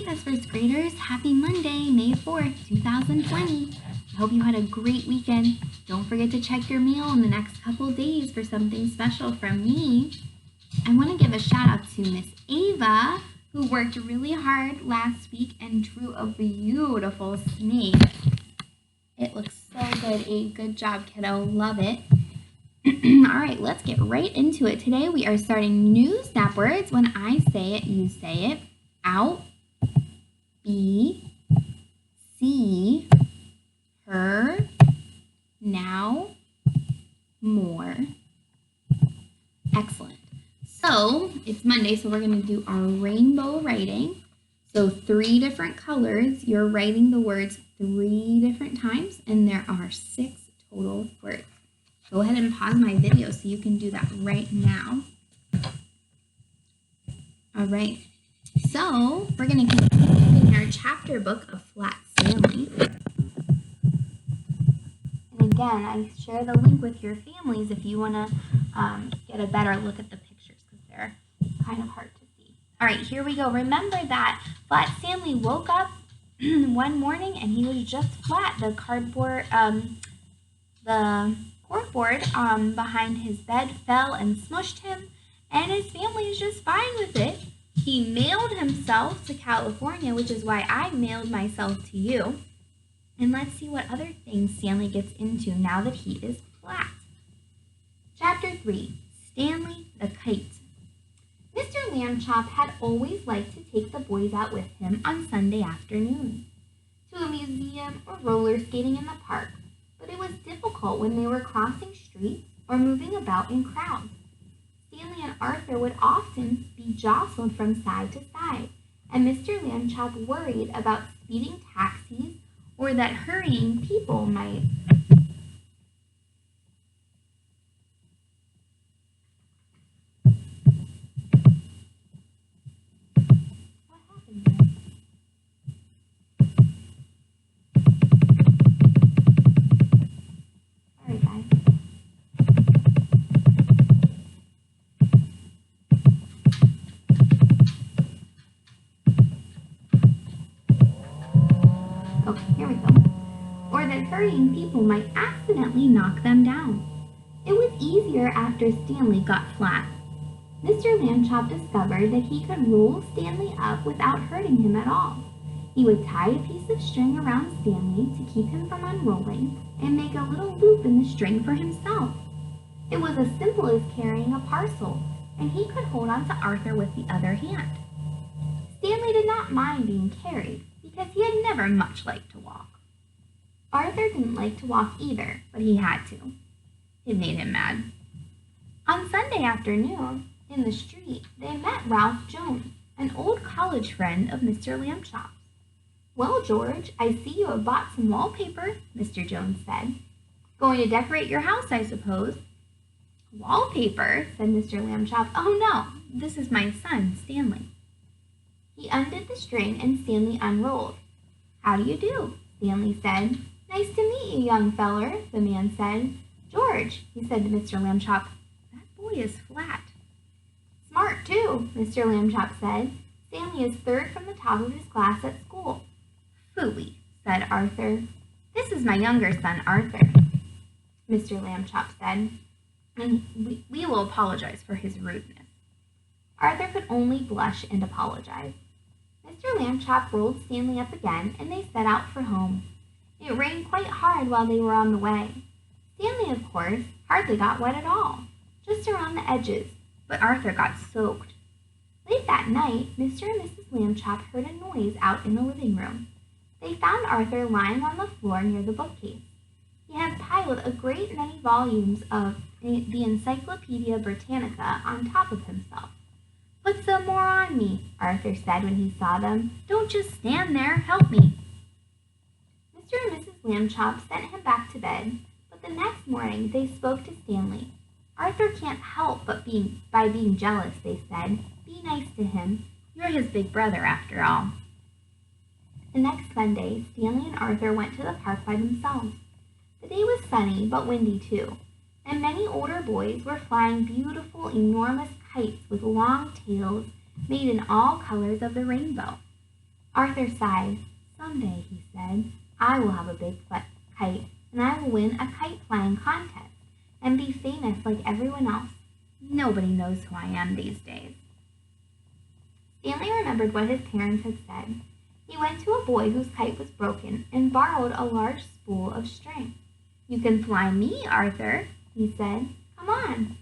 Avis first graders, happy Monday, May 4th, 2020. I hope you had a great weekend. Don't forget to check your mail in the next couple days for something special from me. I want to give a shout out to Miss Ava, who worked really hard last week and drew a beautiful snake. It looks so good. A good job, kiddo. Love it. All right, let's get right into it. Today we are starting new snap words. When I say it, you say it. Out, be, see, her, now, more. Excellent. So it's Monday, so we're going to do our rainbow writing. So 3 different colors. You're writing the words 3 different times, and there are 6 total words. Go ahead and pause my video so you can do that right now. All right. So we're going to continue in our chapter book of Flat Stanley. And again, I share the link with your families if you want to get a better look at the pictures because they're kind of hard to see. All right, here we go. Remember that Flat Stanley woke up one morning and he was just flat. The cardboard, the corkboard behind his bed fell and smushed him, and his family is just fine with it. He mailed himself to California, which is why I mailed myself to you. And let's see what other things Stanley gets into now that he is flat. Chapter 3, Stanley the Kite. Mr. Lambchop had always liked to take the boys out with him on Sunday afternoons, to a museum or roller skating in the park, but it was difficult when they were crossing streets or moving about in crowds. Stanley and Arthur would often be jostled from side to side, and Mr. Lambchop worried about speeding taxis or that hurrying people might hurrying people might accidentally knock them down. It was easier after Stanley got flat. Mr. Lambchop discovered that he could roll Stanley up without hurting him at all. He would tie a piece of string around Stanley to keep him from unrolling and make a little loop in the string for himself. It was as simple as carrying a parcel, and he could hold on to Arthur with the other hand. Stanley did not mind being carried because he had never much liked to walk. Arthur didn't like to walk either, but he had to. It made him mad. On Sunday afternoon, in the street, they met Ralph Jones, an old college friend of Mr. Lambchop's. "Well, George, I see you have bought some wallpaper," Mr. Jones said. "Going to decorate your house, I suppose." "Wallpaper?" said Mr. Lambchop. "Oh, no, this is my son, Stanley." He undid the string and Stanley unrolled. "How do you do?" Stanley said. "Nice to meet you, young feller," the man said. "George," he said to Mr. Lambchop, "that boy is flat." "Smart, too," Mr. Lambchop said. "Stanley is 3rd from the top of his class at school." "Phooey," said Arthur. "This is my younger son, Arthur," Mr. Lambchop said, "and we will apologize for his rudeness." Arthur could only blush and apologize. Mr. Lambchop rolled Stanley up again, and they set out for home. It rained quite hard while they were on the way. Stanley, of course, hardly got wet at all, just around the edges, but Arthur got soaked. Late that night, Mr. and Mrs. Lambchop heard a noise out in the living room. They found Arthur lying on the floor near the bookcase. He had piled a great many volumes of the Encyclopedia Britannica on top of himself. "Put some more on me," Arthur said when he saw them. "Don't just stand there, help me." Mr. and Mrs. Lambchop sent him back to bed, but the next morning they spoke to Stanley. "Arthur can't help but by being jealous," they said. "Be nice to him. You're his big brother after all." The next Sunday, Stanley and Arthur went to the park by themselves. The day was sunny, but windy too, and many older boys were flying beautiful, enormous kites with long tails made in all colors of the rainbow. Arthur sighed. "Someday," he said, "I will have a big kite, and I will win a kite flying contest and be famous like everyone else. Nobody knows who I am these days." Stanley remembered what his parents had said. He went to a boy whose kite was broken and borrowed a large spool of string. "You can fly me, Arthur," he said. "Come on."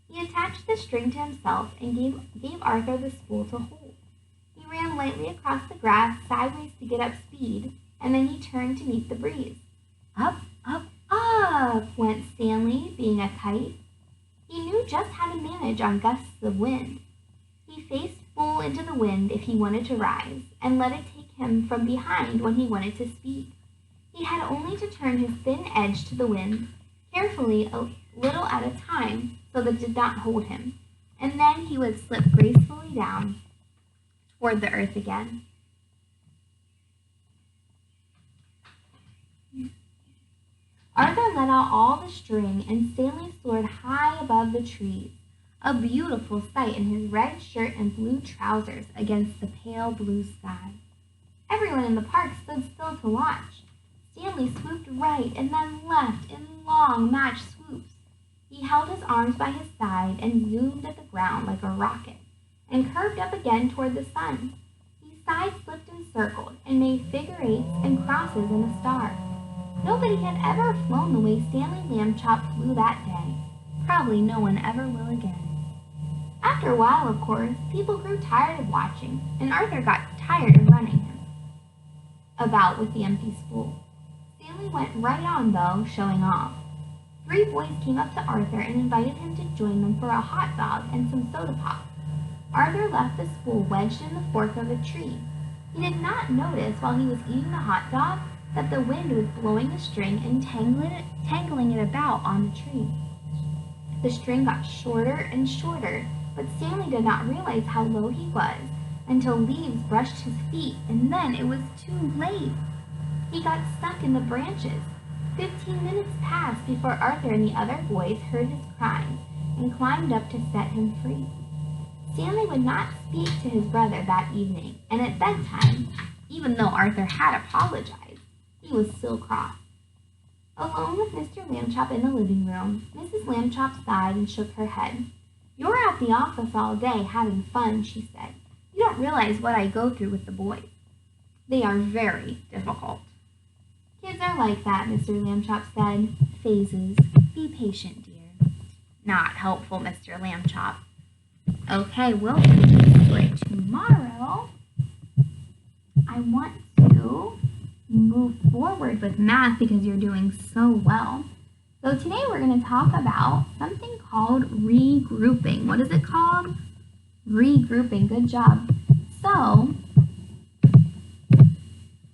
He attached the string to himself and gave Arthur the spool to hold. He ran lightly across the grass sideways to get up speed, and then he turned to meet the breeze. Up, up, up went Stanley, being a kite. He knew just how to manage on gusts of wind. He faced full into the wind if he wanted to rise, and let it take him from behind when he wanted to speed. He had only to turn his thin edge to the wind, carefully a little at a time, so that it did not hold him, and then he would slip gracefully down toward the earth again. Arthur let out all the string, and Stanley soared high above the trees, a beautiful sight in his red shirt and blue trousers against the pale blue sky. Everyone in the park stood still to watch. Stanley swooped right and then left in long matched swoops. He held his arms by his side and zoomed at the ground like a rocket, and curved up again toward the sun. He side-slipped and circled, and made figure eights and crosses in a star. Nobody had ever flown the way Stanley Lambchop flew that day. Probably no one ever will again. After a while, of course, people grew tired of watching, and Arthur got tired of running him about with the empty spool. Stanley went right on, though, showing off. 3 boys came up to Arthur and invited him to join them for a hot dog and some soda pop. Arthur left the spool wedged in the fork of a tree. He did not notice while he was eating the hot dog that the wind was blowing the string and tangling it about on the tree. The string got shorter and shorter, but Stanley did not realize how low he was until leaves brushed his feet, and then it was too late. He got stuck in the branches. 15 minutes passed before Arthur and the other boys heard his cries and climbed up to set him free. Stanley would not speak to his brother that evening, and at bedtime, even though Arthur had apologized, he was still cross. Alone with Mr. Lambchop in the living room, Mrs. Lambchop sighed and shook her head. "You're at the office all day having fun," she said. "You don't realize what I go through with the boys. They are very difficult." "Kids are like that," Mr. Lambchop said. "Phases. Be patient, dear." Not helpful, Mr. Lambchop. Okay, we'll see this story tomorrow. I want to move forward with math because you're doing so well. So today we're going to talk about something called regrouping. What is it called? Regrouping. Good job. So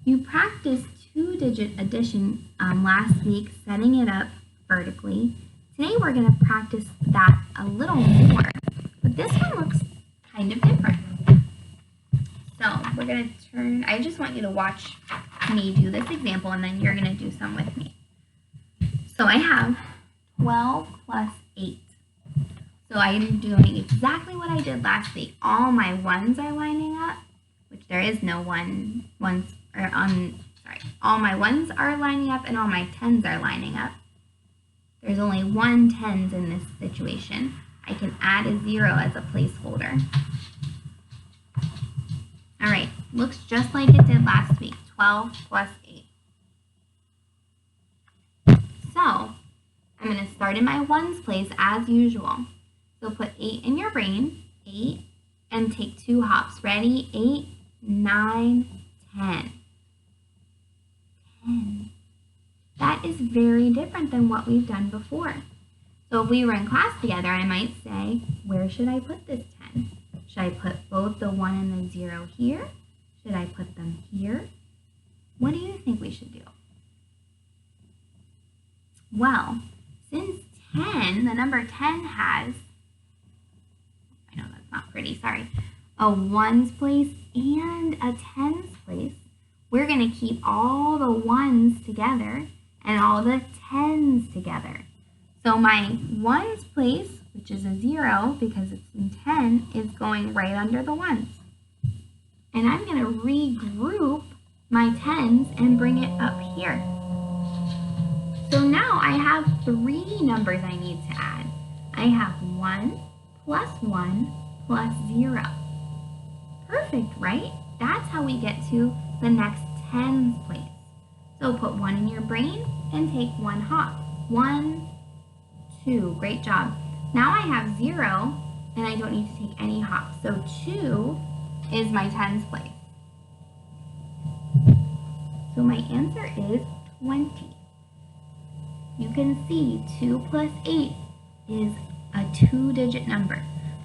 you practiced 2-digit addition last week, setting it up vertically. Today we're going to practice that a little more, but this one looks kind of different. So we're going to turn, I just want you to watch me do this example, and then you're going to do some with me. So I have 12 plus 8. So I am doing exactly what I did last week. All my ones are lining up, which there is no all my ones are lining up and all my 10s are lining up. There's only 1 10s in this situation. I can add a 0 as a placeholder. All right, looks just like it did last week, 12 plus 8. So I'm going to start in my ones place as usual. So put 8 in your brain, 8, and take 2 hops. Ready? 8, 9, 10. 10. That is very different than what we've done before. So if we were in class together, I might say, where should I put this 10? Should I put both the 1 and the 0 here? Should I put them here? What do you think we should do? Well, since 10, the number 10 has, I know that's not pretty, sorry, a 1's place and a 10's place, we're going to keep all the 1's together and all the 10's together. So my 1's place, which is a 0 because it's in 10, is going right under the 1's. and I'm going to regroup my tens and bring it up here. So now I have 3 numbers I need to add. I have 1 plus 1 plus 0. Perfect, right? That's how we get to the next tens place. So put 1 in your brain and take 1 hop. 1, 2, great job. Now I have 0 and I don't need to take any hops. So 2 is my tens place. So my answer is 20. You can see 2 plus 8 is a 2-digit number.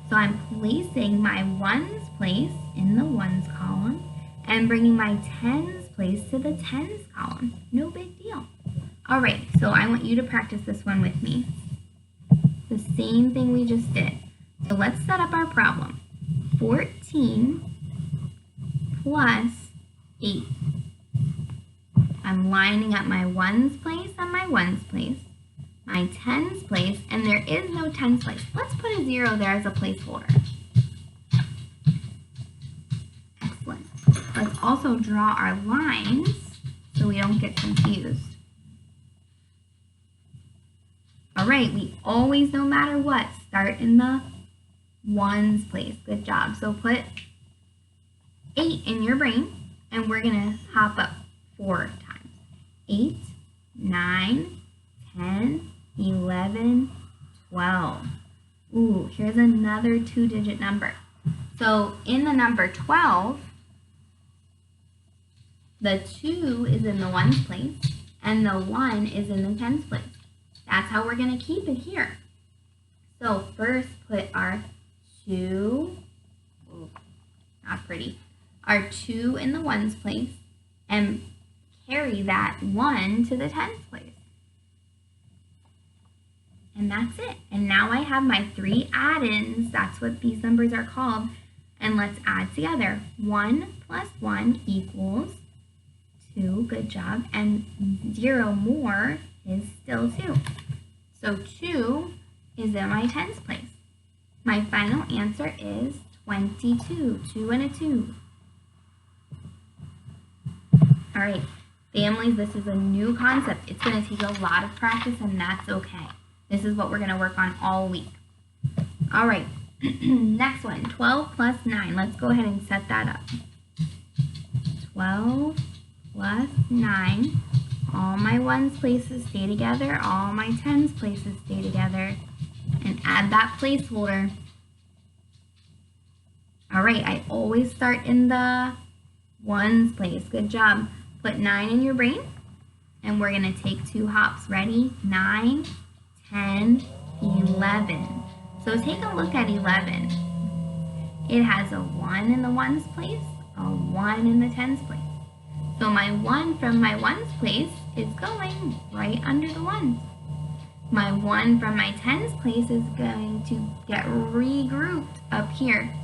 So I'm placing my ones place in the ones column and bringing my tens place to the tens column. No big deal. All right, so I want you to practice this one with me. The same thing we just did. So let's set up our problem. 14 plus 8. I'm lining up my ones place on my ones place, my tens place, and there is no tens place. Let's put a 0 there as a placeholder. Excellent. Let's also draw our lines so we don't get confused. All right, we always, no matter what, start in the ones place. Good job. So put 8 in your brain, and we're going to hop up 4 times. 8, 9, 10, 11, 12. Ooh, here's another 2-digit number. So in the number 12, the 2 is in the ones place, and the 1 is in the tens place. That's how we're going to keep it here. So first put our 2, ooh, not pretty, our 2 in the ones place, and carry that 1 to the tens place. And that's it. And now I have my 3 add-ins. That's what these numbers are called. And let's add together. 1 plus 1 equals 2. Good job. And 0 more is still 2. So 2 is in my tens place. My final answer is 22. 2 and a 2. All right. Families, this is a new concept. It's going to take a lot of practice, and that's okay. This is what we're going to work on all week. All right, next one, 12 plus 9. Let's go ahead and set that up. 12 plus 9. All my ones places stay together. All my tens places stay together. And add that placeholder. All right, I always start in the ones place. Good job. Put 9 in your brain, and we're going to take 2 hops. Ready? 9, 10, 11. So take a look at 11. It has a 1 in the ones place, a 1 in the tens place. So my 1 from my ones place is going right under the ones. My 1 from my tens place is going to get regrouped up here.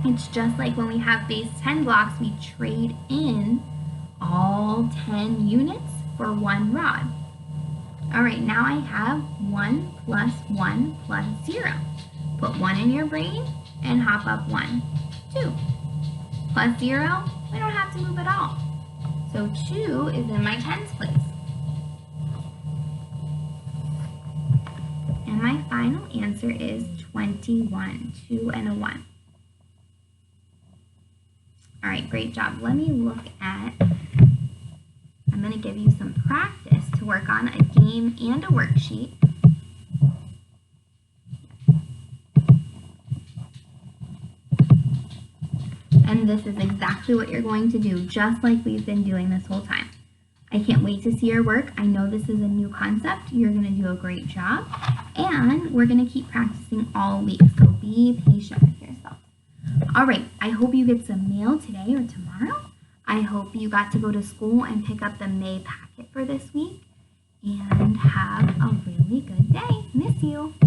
It's just like when we have base 10 blocks, we trade in all 10 units for 1 rod. All right, now I have 1 plus 1 plus 0. Put 1 in your brain and hop up 1. 2. Plus 0, we don't have to move at all. So 2 is in my tens place. And my final answer is 21. 2 and a 1. All right, great job. Let me look at, I'm going to give you some practice to work on, a game and a worksheet. And this is exactly what you're going to do, just like we've been doing this whole time. I can't wait to see your work. I know this is a new concept. You're going to do a great job. And we're going to keep practicing all week, so be patient with yourself. All right, I hope you get some mail today or tomorrow. I hope you got to go to school and pick up the May packet for this week. And have a really good day. Miss you.